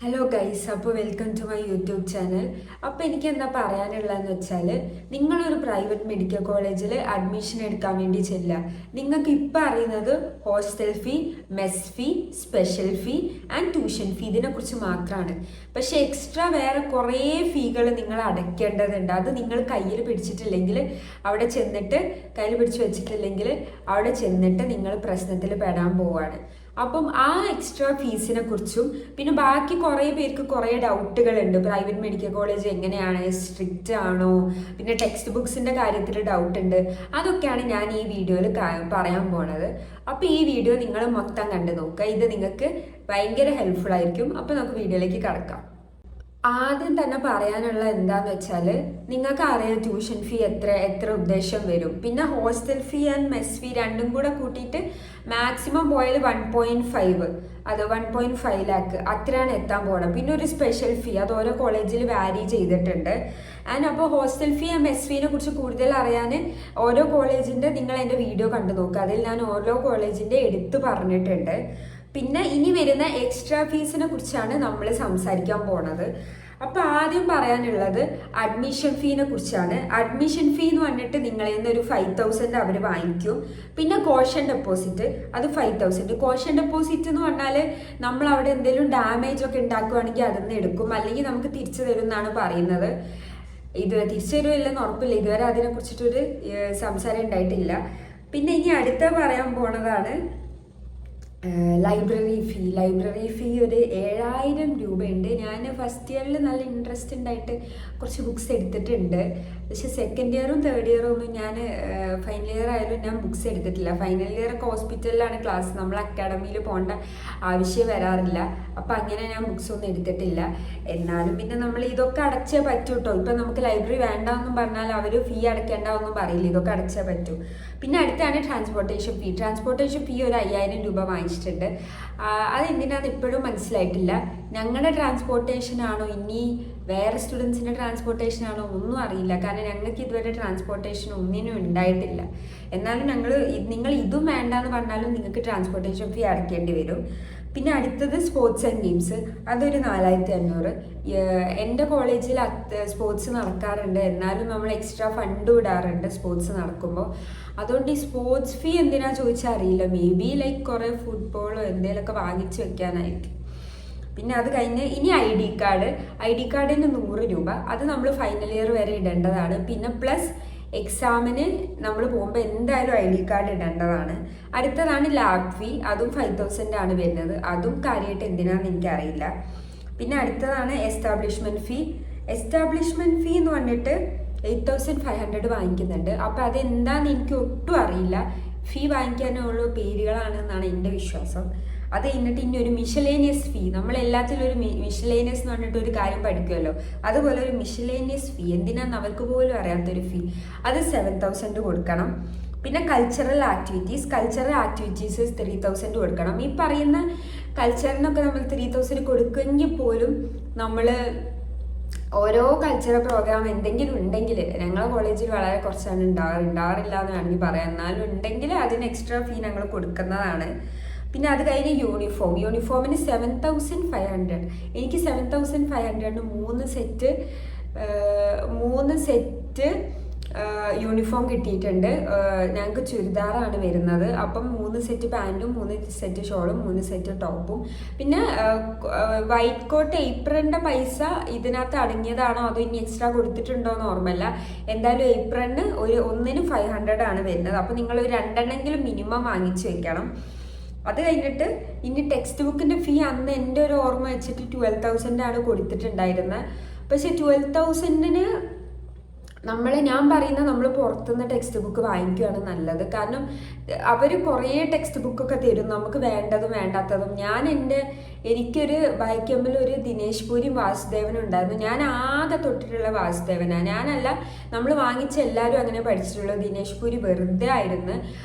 Hello guys, അപ്പോൾ welcome to my YouTube channel. അപ്പോൾ എനിക്ക് എന്താ പറയാനുള്ളതെന്ന് വെച്ചാൽ, നിങ്ങളൊരു പ്രൈവറ്റ് മെഡിക്കൽ കോളേജിൽ അഡ്മിഷൻ എടുക്കാൻ വേണ്ടി ചെല്ലുക. നിങ്ങൾക്ക് ഇപ്പോൾ അറിയുന്നത് hostel fee, mess fee, special fee and tuition fee, ഇതിനെക്കുറിച്ച് മാത്രമാണ്. പക്ഷേ എക്സ്ട്രാ വേറെ കുറേ ഫീകൾ നിങ്ങൾ അടയ്ക്കേണ്ടതുണ്ട്. അത് നിങ്ങൾ കയ്യിൽ പിടിച്ചിട്ടില്ലെങ്കിൽ, അവിടെ ചെന്നിട്ട് കയ്യിൽ പിടിച്ച് വെച്ചിട്ടില്ലെങ്കിൽ അവിടെ ചെന്നിട്ട് നിങ്ങൾ പ്രശ്നത്തിൽ പെടാൻ പോവുകയാണ്. അപ്പം ആ എക്സ്ട്രാ ഫീസിനെ കുറിച്ചും പിന്നെ ബാക്കി കുറേ പേർക്ക് കുറേ ഡൗട്ടുകളുണ്ട്. പ്രൈവറ്റ് മെഡിക്കൽ കോളേജ് എങ്ങനെയാണ്, സ്ട്രിക്റ്റ് ആണോ, പിന്നെ ടെക്സ്റ്റ് ബുക്സിൻ്റെ കാര്യത്തിൽ ഡൗട്ട് ഉണ്ട്. അതൊക്കെയാണ് ഞാൻ ഈ വീഡിയോയിൽ പറയാൻ പോണത്. അപ്പോൾ ഈ വീഡിയോ നിങ്ങൾ മൊത്തം കണ്ടു നോക്കുക. ഇത് നിങ്ങൾക്ക് ഭയങ്കര ഹെൽപ്ഫുൾ ആയിരിക്കും. അപ്പോൾ നമുക്ക് വീഡിയോയിലേക്ക് കടക്കാം. ആദ്യം തന്നെ പറയാനുള്ള എന്താന്ന് വെച്ചാൽ, നിങ്ങൾക്ക് അറിയാം ട്യൂഷൻ ഫീ എത്ര ഉദ്ദേശം വരും. പിന്നെ ഹോസ്റ്റൽ ഫീ ആൻഡ് മെസ് ഫീ രണ്ടും കൂടെ കൂട്ടിയിട്ട് മാക്സിമം പോയാൽ 1.5, അത് 1.5 ലാക്ക് അത്രയാണ് എത്താൻ പോകണം. പിന്നെ ഒരു സ്പെഷ്യൽ ഫീ, അത് ഓരോ കോളേജിൽ വാരി ചെയ്തിട്ടുണ്ട്. ആൻഡ് അപ്പോൾ ഹോസ്റ്റൽ ഫീ ആൻഡ് മെസ് ഫീനെ കുറിച്ച് കൂടുതൽ അറിയാൻ ഓരോ കോളേജിൻ്റെ നിങ്ങൾ എൻ്റെ വീഡിയോ കണ്ടു നോക്കുക. അതിൽ ഞാൻ ഓരോ കോളേജിൻ്റെ എടുത്ത് പറഞ്ഞിട്ടുണ്ട്. പിന്നെ ഇനി വരുന്ന എക്സ്ട്രാ ഫീസിനെ കുറിച്ചാണ് നമ്മൾ സംസാരിക്കാൻ പോണത്. അപ്പോൾ ആദ്യം പറയാനുള്ളത് അഡ്മിഷൻ ഫീനെ കുറിച്ചാണ്. അഡ്മിഷൻ ഫീ എന്ന് പറഞ്ഞിട്ട് നിങ്ങളിൽ നിന്ന് ഒരു 5,000 അവർ വാങ്ങിക്കും. പിന്നെ കോഷൻ ഡെപ്പോസിറ്റ്, അത് 5,000. കോഷൻ ഡെപ്പോസിറ്റ് എന്ന് പറഞ്ഞാൽ നമ്മൾ അവിടെ എന്തെങ്കിലും ഡാമേജ് ഒക്കെ ഉണ്ടാക്കുകയാണെങ്കിൽ അതിൽ നിന്ന് എടുക്കും, അല്ലെങ്കിൽ നമുക്ക് തിരിച്ചു തരും എന്നാണ് പറയുന്നത്. ഇത് തിരിച്ചു തരുമില്ലെന്ന് ഉറപ്പില്ല, ഇതുവരെ അതിനെക്കുറിച്ചിട്ടൊരു സംസാരം ഉണ്ടായിട്ടില്ല. പിന്നെ ഇനി അടുത്ത പറയാൻ പോണതാണ് ലൈബ്രറി ഫീ ഒരു 7,000 രൂപയുണ്ട്. ഞാൻ ഫസ്റ്റ് ഇയറിൽ നല്ല ഇൻട്രസ്റ്റ് ഉണ്ടായിട്ട് കുറച്ച് ബുക്സ് എടുത്തിട്ടുണ്ട്. പക്ഷെ സെക്കൻഡ് ഇയറും തേർഡ് ഇയറും ഒന്നും ഞാൻ ഫൈനൽ ഇയർ ആയാലും ഞാൻ ബുക്സ് എടുത്തിട്ടില്ല. ഫൈനൽ ഇയറൊക്കെ ഹോസ്പിറ്റലിലാണ് ക്ലാസ്, നമ്മൾ അക്കാഡമിയിൽ പോകേണ്ട ആവശ്യം വരാറില്ല. അപ്പം അങ്ങനെ ഞാൻ ബുക്സ് ഒന്നും എടുത്തിട്ടില്ല. എന്നാലും പിന്നെ നമ്മൾ ഇതൊക്കെ അടച്ചേ പറ്റൂ കേട്ടോ. ഇപ്പം നമുക്ക് ലൈബ്രറി വേണ്ടെന്നും പറഞ്ഞാൽ അവർ ഫീ അടയ്ക്കേണ്ടെന്നും പറയില്ല, ഇതൊക്കെ അടച്ചേ പറ്റൂ. പിന്നെ അടുത്താണ് ട്രാൻസ്പോർട്ടേഷൻ ഫീ ഒരു 5,000 രൂപ വാങ്ങിച്ചിട്ടുണ്ട്. അതെന്തിനാന്ന് ഇപ്പോഴും മനസ്സിലായിട്ടില്ല. ഞങ്ങളുടെ ട്രാൻസ്പോർട്ടേഷൻ ആണോ ഇനി വേറെ സ്റ്റുഡൻസിൻ്റെ ട്രാൻസ്പോർട്ടേഷൻ ആണോ ഒന്നും അറിയില്ല. കാരണം ഞങ്ങൾക്ക് ഇതുവരെ ട്രാൻസ്പോർട്ടേഷൻ ഒന്നിനും ഉണ്ടായിട്ടില്ല. എന്നാലും നിങ്ങൾ ഇതും വേണ്ടാന്ന് പറഞ്ഞാലും നിങ്ങൾക്ക് ട്രാൻസ്പോർട്ടേഷൻ ഫീ അടയ്ക്കേണ്ടി വരും. പിന്നെ അടുത്തത് സ്പോർട്സ് ആൻഡ് ഗെയിംസ്, അതൊരു 4,500. എൻ്റെ കോളേജിൽ സ്പോർട്സ് നടക്കാറുണ്ട്, എന്നാലും നമ്മൾ എക്സ്ട്രാ ഫണ്ട് ഇടാറുണ്ട് സ്പോർട്സ് നടക്കുമ്പോൾ. അതുകൊണ്ട് ഈ സ്പോർട്സ് ഫീ എന്തിനാ ചോദിച്ചാൽ അറിയില്ല. മേ ബി ലൈക്ക് കുറേ ഫുട്ബോളോ എന്തെങ്കിലുമൊക്കെ വാങ്ങിച്ച് വെക്കാനായിരിക്കും. പിന്നെ അത് കഴിഞ്ഞ് ഇനി ഐ ഡി കാർഡിന് 100 രൂപ, അത് നമ്മൾ ഫൈനൽ ഇയർ വരെ ഇടേണ്ടതാണ്. പിന്നെ പ്ലസ് എക്സാമിന് നമ്മൾ പോകുമ്പോൾ എന്തായാലും ഐ ഡി കാർഡ് ഇടേണ്ടതാണ്. അടുത്തതാണ് ലാബ് ഫീ, അതും 5,000 ആണ് വരുന്നത്. അതും കാര്യമായിട്ട് എന്തിനാണെന്ന് എനിക്കറിയില്ല. പിന്നെ അടുത്തതാണ് എസ്റ്റാബ്ലിഷ്മെൻറ്റ് ഫീ എന്ന് പറഞ്ഞിട്ട് 8,500 വാങ്ങിക്കുന്നുണ്ട്. അപ്പോൾ അതെന്താണെന്ന് എനിക്ക് ഒട്ടും അറിയില്ല. ഫീ വാങ്ങിക്കാനുള്ള പേരുകളാണെന്നാണ് എൻ്റെ വിശ്വാസം. അത് കഴിഞ്ഞിട്ട് ഇനി ഒരു മിഷലേനിയസ് ഫീ, നമ്മൾ എല്ലാത്തിലും ഒരു മിഷലേനിയസ് എന്ന് പറഞ്ഞിട്ട് ഒരു കാര്യം പഠിക്കുമല്ലോ, അതുപോലെ ഒരു മിഷലേനിയസ് ഫീ, എന്തിനാന്ന് അവർക്ക് പോലും അറിയാത്തൊരു ഫീ, അത് 7,000 കൊടുക്കണം. പിന്നെ കൾച്ചറൽ ആക്ടിവിറ്റീസ് 3,000 കൊടുക്കണം. ഈ പറയുന്ന കൾച്ചറിനൊക്കെ നമ്മൾ 3,000 കൊടുക്കുമെങ്കിൽ പോലും നമ്മൾ ഓരോ കൾച്ചറൽ പ്രോഗ്രാം എന്തെങ്കിലും ഉണ്ടെങ്കിൽ, ഞങ്ങളുടെ കോളേജിൽ വളരെ കുറച്ചാണ് ഉണ്ടാവാറില്ല എന്ന് വേണമെങ്കിൽ പറയാം. എന്നാലും ഉണ്ടെങ്കിൽ അതിന് എക്സ്ട്രാ ഫീ ഞങ്ങൾ കൊടുക്കുന്നതാണ്. പിന്നെ അത് കഴിഞ്ഞ് യൂണിഫോമിന് 7,500. എനിക്ക് 7,500 മൂന്ന് സെറ്റ് യൂണിഫോം കിട്ടിയിട്ടുണ്ട്. ഞങ്ങൾക്ക് ചുരിദാറാണ് വരുന്നത്. അപ്പം 3 സെറ്റ് പാൻറ്റും 3 സെറ്റ് ഷോളും 3 സെറ്റ് ടോപ്പും. പിന്നെ വൈറ്റ് കോട്ട് ഏപ്രണിൻ്റെ പൈസ ഇതിനകത്ത് അടങ്ങിയതാണോ അതോ ഇനി എക്സ്ട്രാ കൊടുത്തിട്ടുണ്ടോ എന്ന് ഓർമ്മയില്ല. എന്തായാലും ഏപ്രണിന് ഒന്നിന് 500 ആണ് വരുന്നത്. അപ്പോൾ നിങ്ങൾ 2 മിനിമം വാങ്ങിച്ച് വെക്കണം. അത് കഴിഞ്ഞിട്ട് ഇനി ടെക്സ്റ്റ് ബുക്കിൻ്റെ ഫീ അന്ന് എൻ്റെ ഒരു ഓർമ്മ വെച്ചിട്ട് 12,000 ആണ് കൊടുത്തിട്ടുണ്ടായിരുന്നത്. പക്ഷേ 12,000-ന് ഞാൻ നമ്മൾ പുറത്തുനിന്ന് ടെക്സ്റ്റ് ബുക്ക് വാങ്ങിക്കുകയാണ് നല്ലത്. കാരണം അവർ കുറേ ടെക്സ്റ്റ് ബുക്കൊക്കെ തരും, നമുക്ക് വേണ്ടതും വേണ്ടാത്തതും. എനിക്കൊരു ബൈക്കമ്പിൽ ഒരു ദിനേശ് പൂരിയും വാസുദേവനും ഉണ്ടായിരുന്നു. ഞാൻ ആകെ തൊട്ടിട്ടുള്ള വാസുദേവനാണ്. ഞാനല്ല, നമ്മൾ വാങ്ങിച്ച എല്ലാവരും അങ്ങനെ പഠിച്ചിട്ടുള്ളത്. ദിനേശ് പൂരി വെറുതെ ആയിരുന്നു.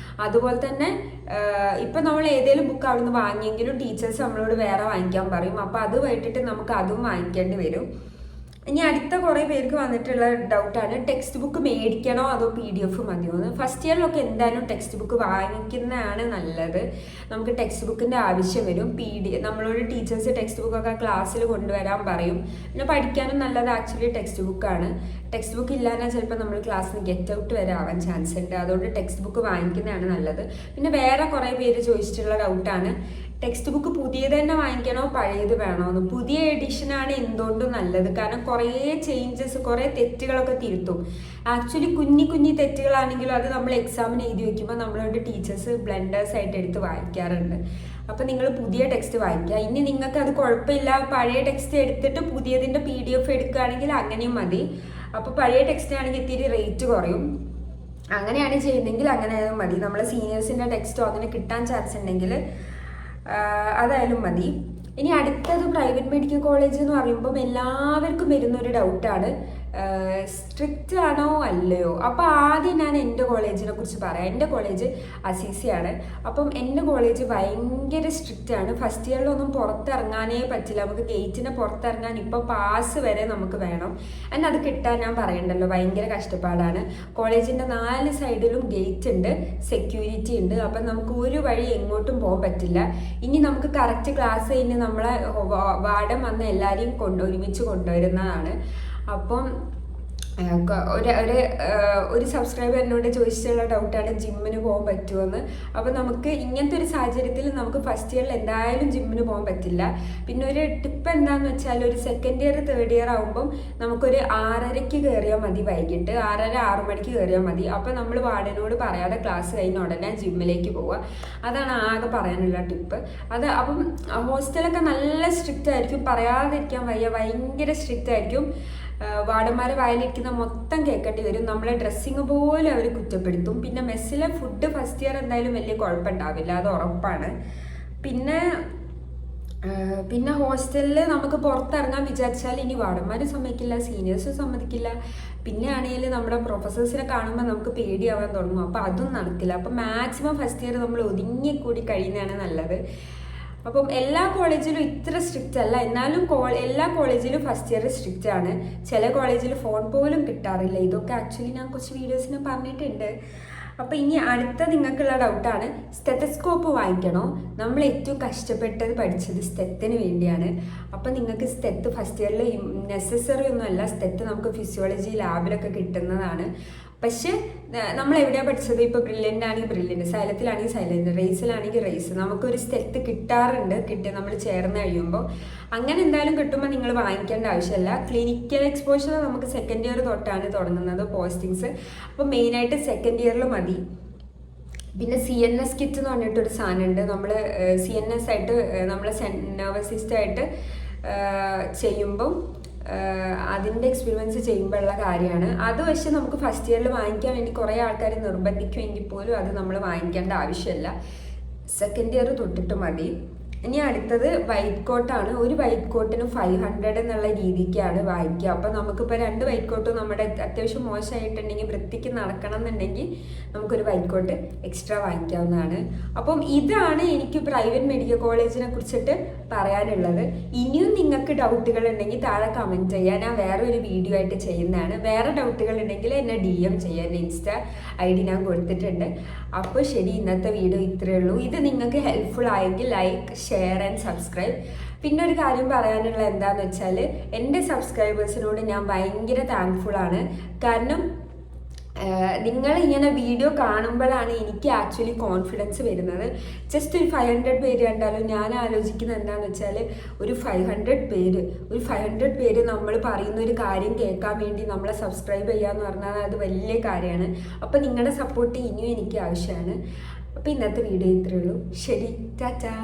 അതുപോലെ തന്നെ ഇപ്പം നമ്മൾ ഏതെങ്കിലും ബുക്ക് അവിടെ നിന്ന് വാങ്ങിയെങ്കിലും ടീച്ചേഴ്സ് നമ്മളോട് വേറെ വാങ്ങിക്കാൻ പറയും. അപ്പോൾ അത് പോയിട്ടിട്ട് നമുക്ക് അതും വാങ്ങിക്കേണ്ടി വരും. ഇനി അടുത്ത കുറേ പേർക്ക് വന്നിട്ടുള്ള ഡൗട്ടാണ് ടെക്സ്റ്റ് ബുക്ക് മേടിക്കണോ അതോ PDF മതിയോ എന്ന്. ഫസ്റ്റ് ഇയറിലൊക്കെ എന്തായാലും ടെക്സ്റ്റ് ബുക്ക് വാങ്ങിക്കുന്നതാണ് നല്ലത്. നമുക്ക് ടെക്സ്റ്റ് ബുക്കിൻ്റെ ആവശ്യം വരും. നമ്മളോട് ടീച്ചേഴ്സ് ടെക്സ്റ്റ് ബുക്കൊക്കെ ക്ലാസ്സിൽ കൊണ്ടുവരാൻ പറയും. പിന്നെ പഠിക്കാനും നല്ലത് ആക്ച്വലി ടെക്സ്റ്റ് ബുക്കാണ്. ടെക്സ്റ്റ് ബുക്ക് ഇല്ലാതെ ചിലപ്പോൾ നമ്മൾ ക്ലാസ്സിന് ഗെറ്റ് ഔട്ട് വരെ ആവാൻ ചാൻസ് ഉണ്ട്. അതുകൊണ്ട് ടെക്സ്റ്റ് ബുക്ക് വാങ്ങിക്കുന്നതാണ് നല്ലത്. പിന്നെ വേറെ കുറേ പേര് ചോദിച്ചിട്ടുള്ള ഡൗട്ടാണ് ടെക്സ്റ്റ് ബുക്ക് പുതിയത് തന്നെ വാങ്ങിക്കണോ പഴയത് വേണോ എന്ന്. പുതിയ എഡിഷനാണ് എന്തുകൊണ്ടും നല്ലത്. കാരണം കുറേ ചേഞ്ചസ്, കുറേ തെറ്റുകളൊക്കെ തിരുത്തും. ആക്ച്വലി കുഞ്ഞി തെറ്റുകളാണെങ്കിലും അത് നമ്മൾ എക്സാമിന് എഴുതി വെക്കുമ്പോൾ നമ്മളോട് ടീച്ചേഴ്സ് ബ്ലണ്ടേഴ്സ് ആയിട്ട് എടുത്ത് വായിക്കാറുണ്ട്. അപ്പോൾ നിങ്ങൾ പുതിയ ടെക്സ്റ്റ് വായിക്കുക. ഇനി നിങ്ങൾക്ക് അത് കുഴപ്പമില്ല, പഴയ ടെക്സ്റ്റ് എടുത്തിട്ട് പുതിയതിൻ്റെ PDF എടുക്കുകയാണെങ്കിൽ അങ്ങനെയും മതി. അപ്പോൾ പഴയ ടെക്സ്റ്റ് ആണെങ്കിൽ ഇത്തിരി റേറ്റ് കുറയും. അങ്ങനെയാണ് ചെയ്യുന്നതെങ്കിൽ അങ്ങനെ മതി. നമ്മളെ സീനിയേഴ്സിൻ്റെ ടെക്സ്റ്റോ അങ്ങനെ കിട്ടാൻ ചാൻസ് ഉണ്ടെങ്കിൽ അതായാലും മതി. ഇനി അടുത്തത് പ്രൈവറ്റ് മെഡിക്കൽ കോളേജ് എന്ന് പറയുമ്പം എല്ലാവർക്കും വരുന്നൊരു ഡൗട്ടാണ്, സ്ട്രിക്റ്റ് ആണോ അല്ലയോ. അപ്പോൾ ആദ്യം ഞാൻ എൻ്റെ കോളേജിനെ കുറിച്ച് പറയാം. എൻ്റെ കോളേജ് അസീസിയാണ്. അപ്പം എൻ്റെ കോളേജ് ഭയങ്കര സ്ട്രിക്റ്റ് ആണ്. ഫസ്റ്റ് ഇയറിലൊന്നും പുറത്തിറങ്ങാനേ പറ്റില്ല. നമുക്ക് ഗേറ്റിന് പുറത്തിറങ്ങാൻ ഇപ്പോൾ പാസ് വരെ നമുക്ക് വേണം. എന്നാൽ അത് കിട്ടാൻ ഞാൻ പറയണ്ടല്ലോ, ഭയങ്കര കഷ്ടപ്പാടാണ്. കോളേജിൻ്റെ 4 സൈഡിലും ഗേറ്റ് ഉണ്ട്, സെക്യൂരിറ്റി ഉണ്ട്. അപ്പം നമുക്ക് ഒരു വഴി എങ്ങോട്ടും പോകാൻ പറ്റില്ല. ഇനി നമുക്ക് കറക്റ്റ് ക്ലാസ് കഴിഞ്ഞ് നമ്മളെ വാർഡൻ വന്ന് എല്ലാവരെയും ഒരുമിച്ച് കൊണ്ടുവരുന്നതാണ്. അപ്പം ഒരു സബ്സ്ക്രൈബർ എന്നോട് ചോദിച്ചിട്ടുള്ള ഡൗട്ടാണ് ജിമ്മിന് പോകാൻ പറ്റുമോ. അപ്പോൾ നമുക്ക് ഇങ്ങനത്തെ ഒരു സാഹചര്യത്തിൽ നമുക്ക് ഫസ്റ്റ് ഇയറിൽ എന്തായാലും ജിമ്മിന് പോകാൻ പറ്റില്ല. പിന്നെ ഒരു ടിപ്പ് എന്താണെന്ന് വെച്ചാൽ ഒരു സെക്കൻഡ് ഇയർ തേർഡ് ഇയർ ആകുമ്പം നമുക്കൊരു 6:30-ക്ക് കയറിയാൽ മതി. വൈകിട്ട് 6:30-6 മണിക്ക് കയറിയാൽ മതി. അപ്പോൾ നമ്മൾ വാർഡനോട് പറയാതെ ക്ലാസ് കഴിഞ്ഞ ഉടനെ ജിമ്മിലേക്ക് പോവുക. അതാണ് ആകെ പറയാനുള്ള ടിപ്പ്. അപ്പം ഹോസ്റ്റലൊക്കെ നല്ല സ്ട്രിക്റ്റ് ആയിരിക്കും, പറയാതിരിക്കാൻ വയ്യ, ഭയങ്കര സ്ട്രിക്റ്റ് ആയിരിക്കും. വാർഡന്മാരെ വായിലിരിക്കുന്ന മൊത്തം കേൾക്കേണ്ടി വരും. നമ്മളെ ഡ്രസ്സിങ് പോലും അവർ കുറ്റപ്പെടുത്തും. പിന്നെ മെസ്സിലെ ഫുഡ് ഫസ്റ്റ് ഇയർ എന്തായാലും വലിയ കുഴപ്പമുണ്ടാവില്ല, അത് ഉറപ്പാണ്. പിന്നെ ഹോസ്റ്റലിൽ നമുക്ക് പുറത്തിറങ്ങാൻ വിചാരിച്ചാൽ ഇനി വാർഡന്മാർ സമ്മതിക്കില്ല, സീനിയേഴ്സും സമ്മതിക്കില്ല. പിന്നെ ആണെങ്കിൽ നമ്മുടെ പ്രൊഫസേഴ്സിനെ കാണുമ്പോൾ നമുക്ക് പേടിയാവാൻ തുടങ്ങും. അപ്പോൾ അതും നടക്കില്ല. അപ്പോൾ മാക്സിമം ഫസ്റ്റ് ഇയർ നമ്മൾ ഒതുങ്ങിക്കൂടി കഴിയുന്നതാണ് നല്ലത്. അപ്പം എല്ലാ കോളേജിലും ഇത്ര സ്ട്രിക്റ്റ് അല്ല, എന്നാലും എല്ലാ കോളേജിലും ഫസ്റ്റ് ഇയർ സ്ട്രിക്റ്റ് ആണ്. ചില കോളേജിൽ ഫോൺ പോലും കിട്ടാറില്ല. ഇതൊക്കെ ആക്ച്വലി ഞാൻ കുറച്ച് വീഡിയോസിന് പറഞ്ഞിട്ടുണ്ട്. അപ്പോൾ ഇനി അടുത്ത നിങ്ങൾക്കുള്ള ഡൗട്ടാണ്, സ്റ്റെത്തസ്കോപ്പ് വാങ്ങിക്കണോ. നമ്മൾ ഏറ്റവും കഷ്ടപ്പെട്ടത് പഠിച്ചത് സ്റ്റെത്തിന് വേണ്ടിയാണ്. അപ്പോൾ നിങ്ങൾക്ക് സ്റ്റെത്ത് ഫസ്റ്റ് ഇയറിൽ നെസസറി ഒന്നുമല്ല. സ്റ്റെത്ത് നമുക്ക് ഫിസിയോളജി ലാബിലൊക്കെ കിട്ടുന്നതാണ്. പക്ഷെ നമ്മൾ എവിടെയാണ് പഠിച്ചത്? ഇപ്പോൾ ബ്രില്യൻ്റ് ആണെങ്കിൽ ബ്രില്യൻ്റ്, സൈലത്തിലാണെങ്കിൽ സൈലൻ്റ്, റേസിലാണെങ്കിൽ റേസ്. നമുക്കൊരു സ്റ്റെത്ത് കിട്ടാറുണ്ട്, നമ്മൾ ചേർന്ന് കഴിയുമ്പോൾ. അങ്ങനെ എന്തായാലും കിട്ടുമ്പോൾ നിങ്ങൾ വാങ്ങിക്കേണ്ട ആവശ്യമില്ല. ക്ലിനിക്കൽ എക്സ്പോഷർ നമുക്ക് സെക്കൻഡ് ഇയർ തൊട്ടാണ് തുടങ്ങുന്നത് പോസ്റ്റിങ്സ്. അപ്പോൾ മെയിനായിട്ട് സെക്കൻഡ് ഇയറിൽ മതി. പിന്നെ CNS കിറ്റ് എന്ന് പറഞ്ഞിട്ടൊരു സാധനമുണ്ട്. നമ്മൾ CNS ആയിട്ട് നമ്മൾ നെർവസ് സിസ്റ്റമായിട്ട് ചെയ്യുമ്പം അതിൻ്റെ എക്സ്പീരിയൻസ് ചെയ്യുമ്പോഴുള്ള കാര്യമാണ് അത്. പക്ഷെ നമുക്ക് ഫസ്റ്റ് ഇയറിൽ വാങ്ങിക്കാൻ വേണ്ടി കുറേ ആൾക്കാർ നിർബന്ധിക്കുമെങ്കിൽ പോലും അത് നമ്മൾ വാങ്ങിക്കേണ്ട ആവശ്യമില്ല. സെക്കൻഡ് ഇയർ തൊട്ടിട്ട് മതി. ഇനി അടുത്തത് വൈറ്റ് കോട്ടാണ്. ഒരു വൈറ്റ് കോട്ടിന് 500 എന്നുള്ള രീതിക്കാണ് വാങ്ങിക്കുക. അപ്പം നമുക്കിപ്പോൾ 2 വൈറ്റ് കോട്ടും നമ്മുടെ അത്യാവശ്യം മോശമായിട്ടുണ്ടെങ്കിൽ വൃത്തിക്ക് നടക്കണം എന്നുണ്ടെങ്കിൽ നമുക്കൊരു വൈറ്റ് കോട്ട് എക്സ്ട്രാ വാങ്ങിക്കാവുന്നതാണ്. അപ്പം ഇതാണ് എനിക്ക് പ്രൈവറ്റ് മെഡിക്കൽ കോളേജിനെ കുറിച്ചിട്ട് പറയാനുള്ളത്. ഇനിയും നിങ്ങൾക്ക് ഡൗട്ടുകൾ ഉണ്ടെങ്കിൽ താഴെ കമൻറ്റ് ചെയ്യുക. ഞാൻ വേറെ ഒരു വീഡിയോ ആയിട്ട് ചെയ്യുന്നതാണ്. വേറെ ഡൗട്ടുകൾ ഉണ്ടെങ്കിൽ എന്നെ DM ചെയ്യുക. എൻ്റെ ഇൻസ്റ്റാ ID ഞാൻ കൊടുത്തിട്ടുണ്ട്. അപ്പോൾ ശരി, ഇന്നത്തെ വീഡിയോ ഇത്രയേ ഉള്ളൂ. ഇത് നിങ്ങൾക്ക് ഹെൽപ്ഫുൾ ആയെങ്കിൽ ലൈക്ക്, ഷെയർ ആൻഡ് സബ്സ്ക്രൈബ്. പിന്നെ ഒരു കാര്യം പറയാനുള്ള എന്താണെന്ന് വെച്ചാൽ എൻ്റെ സബ്സ്ക്രൈബേഴ്സിനോട് ഞാൻ ഭയങ്കര താങ്ക്ഫുള്ളാണ്. കാരണം നിങ്ങൾ ഇങ്ങനെ വീഡിയോ കാണുമ്പോഴാണ് എനിക്ക് ആക്ച്വലി കോൺഫിഡൻസ് വരുന്നത്. ജസ്റ്റ് ഒരു 500 പേര് കണ്ടാലും ഞാൻ ആലോചിക്കുന്നത് എന്താണെന്ന് വെച്ചാൽ ഒരു 500 പേര് നമ്മൾ പറയുന്ന ഒരു കാര്യം കേൾക്കാൻ വേണ്ടി നമ്മളെ സബ്സ്ക്രൈബ് ചെയ്യാന്ന് പറഞ്ഞാൽ അത് വലിയ കാര്യമാണ്. അപ്പോൾ നിങ്ങളുടെ സപ്പോർട്ട് ഇനിയും എനിക്ക് ആവശ്യമാണ്. അപ്പോൾ ഇന്നത്തെ വീഡിയോ ഇത്രയേ ഉള്ളൂ. ശരി, ടാറ്റാ.